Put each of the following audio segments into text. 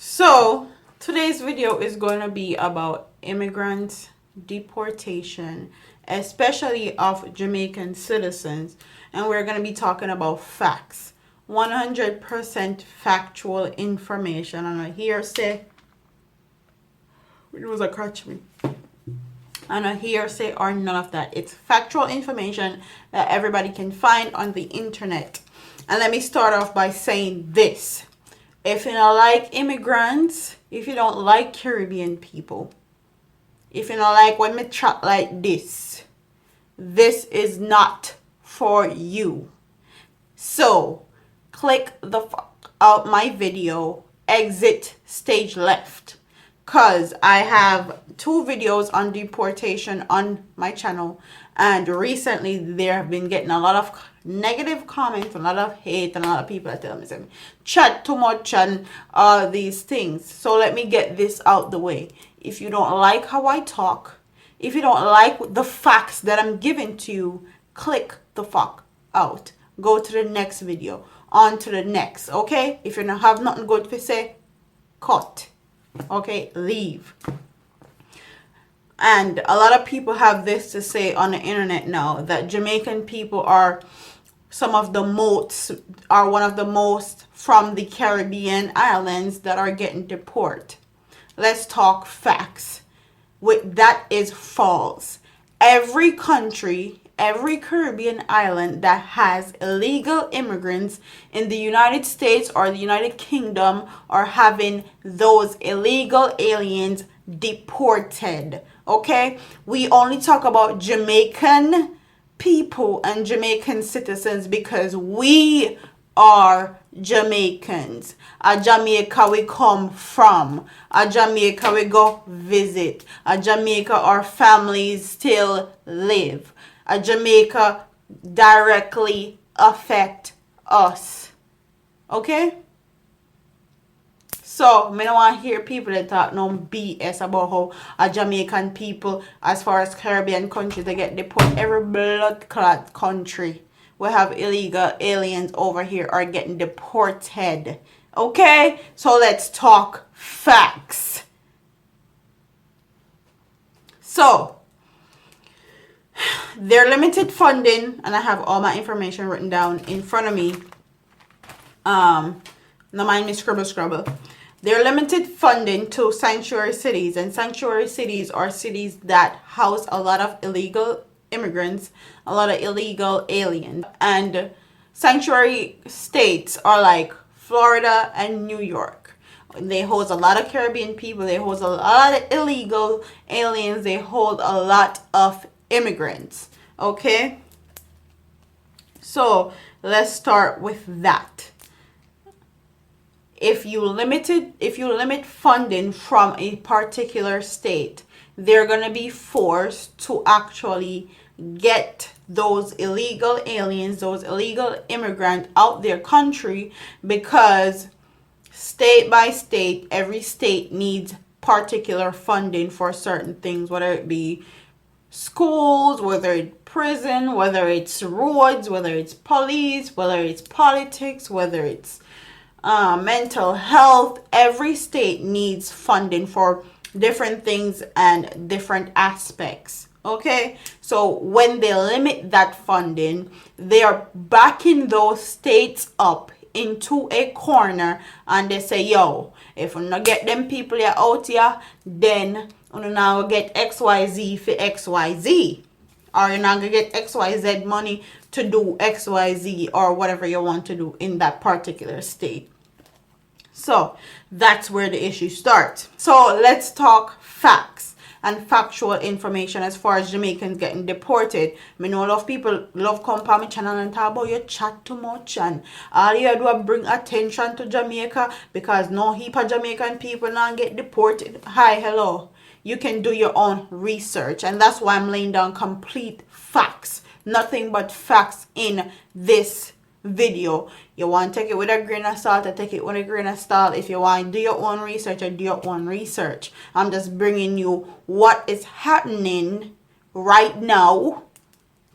So today's video is going to be about immigrants, deportation, especially of Jamaican citizens, and we're going to be talking about facts, 100% factual information, and a hearsay. It was a crutch me. And a hearsay or none of that. It's factual information that everybody can find on the internet. And let me start off by saying this. If you don't like immigrants, if you don't like Caribbean people, if you don't like when me chat like this is not for you. So, click the fuck out my video, exit stage left. Because I have 2 videos on deportation on my channel. And recently, there have been getting a lot of negative comments, a lot of hate, and a lot of people that tell me, chat too much and all these things. So let me get this out the way. If you don't like how I talk, if you don't like the facts that I'm giving to you, click the fuck out. Go to the next video. On to the next, okay? If you don't have nothing good to say, cut. Okay, leave. And a lot of people have this to say on the internet now, that Jamaican people are one of the most from the Caribbean islands that are getting deported. Let's talk facts. That is false. Every country, every Caribbean island that has illegal immigrants in the United States or the United Kingdom are having those illegal aliens deported. Okay? We only talk about Jamaican people and Jamaican citizens because we are Jamaicans. A Jamaica we come from. A Jamaica we go visit. A Jamaica our families still live. A Jamaica directly affect us. Okay? So, I don't want to hear people that talk no BS about how a Jamaican people, as far as Caribbean countries, they get deported. Every blood clot country we have illegal aliens over here are getting deported. Okay? So, let's talk facts. So, their limited funding, and I have all my information written down in front of me. No mind me scribble. Their limited funding to sanctuary cities, and sanctuary cities are cities that house a lot of illegal immigrants, a lot of illegal aliens. And sanctuary states are like Florida and New York. They host a lot of Caribbean people. They host a lot of illegal aliens. They hold a lot of immigrants. Okay? So, let's start with that. If you limit funding from a particular state, they're going to be forced to actually get those illegal aliens, those illegal immigrants out their country, because state by state, every state needs particular funding for certain things, whether it be schools, whether it's prison, whether it's roads, whether it's police, whether it's politics, whether it's mental health. Every state needs funding for different things and different aspects. Okay, so when they limit that funding, they are backing those states up into a corner, and they say, yo, if we not get them people out here, then we now get XYZ for XYZ, or you're not gonna get XYZ money to do XYZ or whatever you want to do in that particular state. So that's where the issue starts. So let's talk facts and factual information as far as Jamaicans getting deported. I know a lot of people love come on my channel and talk about you chat too much, and all you do is bring attention to Jamaica because no heap of Jamaican people now get deported. Hi, hello. You can do your own research, and that's why I'm laying down complete facts. Nothing but facts in this video. You want to take it with a grain of salt, take it with a grain of salt. If you want to do your own research, do your own research. I'm just bringing you what is happening right now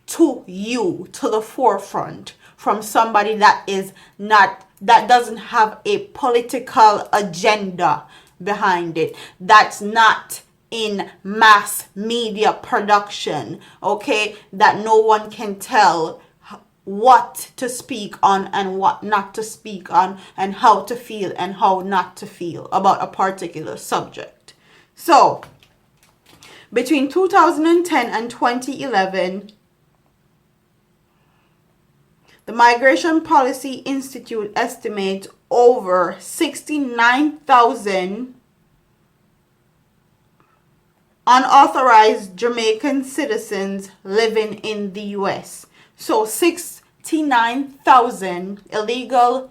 to you, to the forefront, from somebody that is not that doesn't have a political agenda behind it. That's not in mass media production, okay? That no one can tell what to speak on and what not to speak on, and how to feel and how not to feel about a particular subject. So, between 2010 and 2011, the Migration Policy Institute estimates over 69,000 unauthorized Jamaican citizens living in the U.S. So 69,000 illegal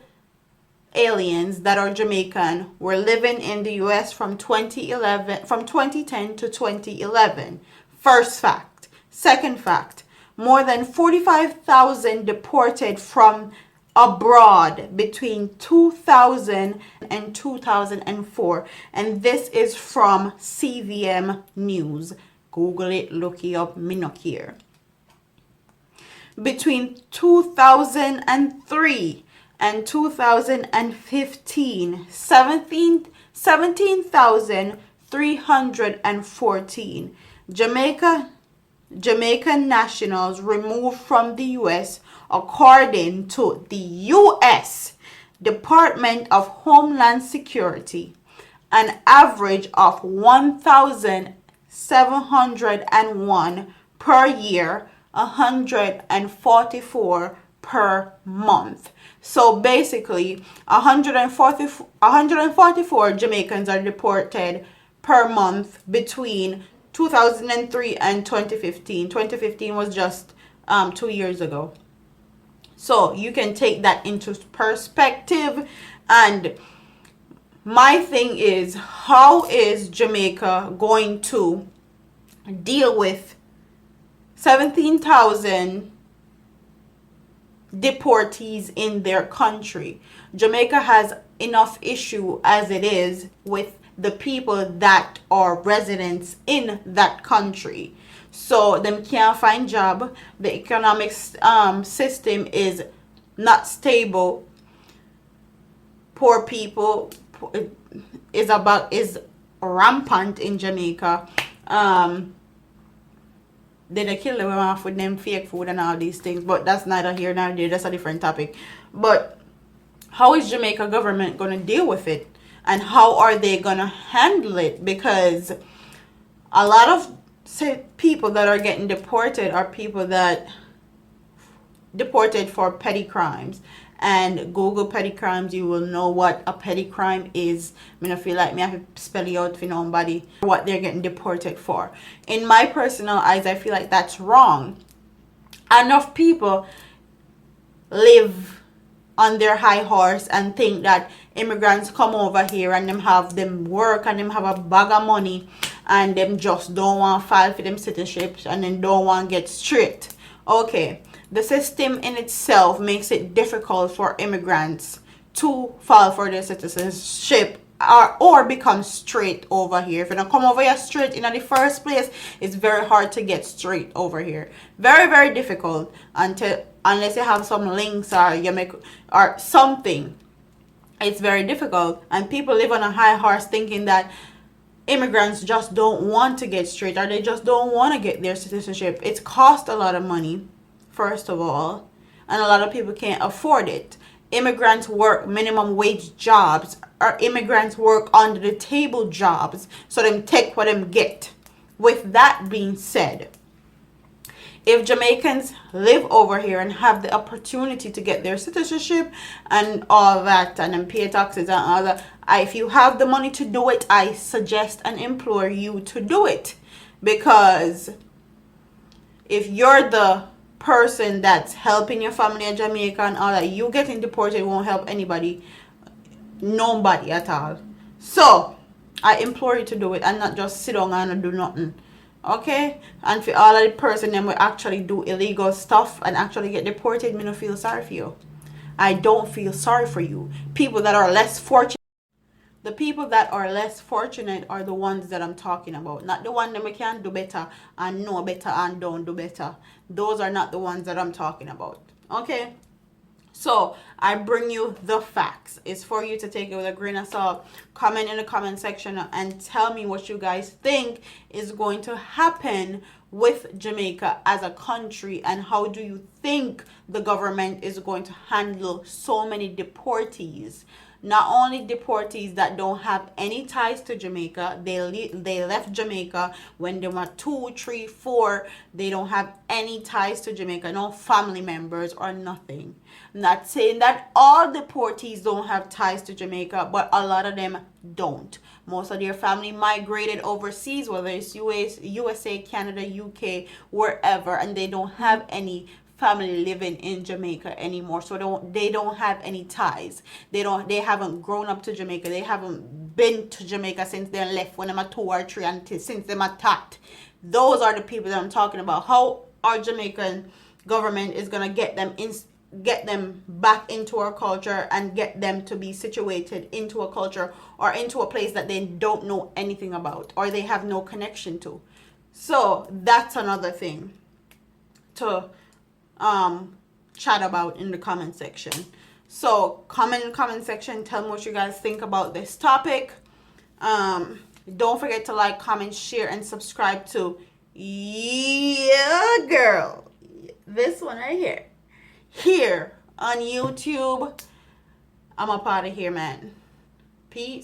aliens that are Jamaican were living in the U.S. from 2010 to 2011. First fact. Second fact. More than 45,000 deported from abroad between 2000 and 2004. And this is from CVM News. Google it, look it up, me not here. Between 2003 and 2015, 17,314 Jamaican nationals removed from the U.S. according to the U.S. Department of Homeland Security, an average of 1,701 per year, 144 per month. So basically, 144 Jamaicans are deported per month between 2003 and 2015. 2015 was just 2 years ago. So you can take that into perspective. And my thing is, how is Jamaica going to deal with 17,000 deportees in their country? Jamaica has enough issue as it is with the people that are residents in that country. So them can't find job. The economic system is not stable. Poor people is rampant in Jamaica. They kill them off with them fake food and all these things, but that's neither here nor there. That's a different topic. But how is Jamaica government going to deal with it? And how are they going to handle it? Because a lot of people that are getting deported are people that deported for petty crimes. And Google petty crimes, you will know what a petty crime is. I mean, I feel like me have to spell it out for nobody what they're getting deported for. In my personal eyes, I feel like that's wrong. Enough people live on their high horse and think that immigrants come over here and them have them work and them have a bag of money and them just don't want to file for them citizenships and then don't want to get straight. Okay, the system in itself makes it difficult for immigrants to file for their citizenship or become straight over here. If you don't come over here straight in the first place, it's very hard to get straight over here. Very, very difficult unless you have some links or you make or something. It's very difficult, and people live on a high horse thinking that immigrants just don't want to get straight or they just don't want to get their citizenship. It's cost a lot of money, first of all, and a lot of people can't afford it. Immigrants work minimum wage jobs, or immigrants work under the table jobs, so them take what them get. With that being said, if Jamaicans live over here and have the opportunity to get their citizenship and all that, and then pay taxes and all that, if you have the money to do it, I suggest and implore you to do it. Because if you're the person that's helping your family in Jamaica and all that, you getting deported won't help anybody, nobody at all. So I implore you to do it and not just sit down and do nothing. Okay? And for all of the person that will actually do illegal stuff and actually get deported, me don't feel sorry for you. I don't feel sorry for you. People that are less fortunate. The people that are less fortunate are the ones that I'm talking about. Not the one that we can do better and know better and don't do better. Those are not the ones that I'm talking about. Okay? So I bring you the facts. It's for you to take it with a grain of salt. Comment in the comment section and tell me what you guys think is going to happen with Jamaica as a country, and how do you think the government is going to handle so many deportees. Not only deportees that don't have any ties to Jamaica, they left Jamaica when they were 2, 3, 4. They don't have any ties to Jamaica, no family members or nothing. I'm not saying that all deportees don't have ties to Jamaica, but a lot of them don't. Most of their family migrated overseas, whether it's USA, Canada, UK, wherever, and they don't have any family living in Jamaica anymore, so they don't have any ties. They haven't grown up to Jamaica. They haven't been to Jamaica since they left when they were 2 or 3, and since they were taught. Those are the people that I'm talking about. How our Jamaican government is gonna get them back into our culture and get them to be situated into a culture or into a place that they don't know anything about or they have no connection to. So that's another thing to chat about in the comment section. So comment in the comment section, tell me what you guys think about this topic. Don't forget to like, comment, share, and subscribe to girl, this one right here on YouTube. I'm up out of here, man. Peace.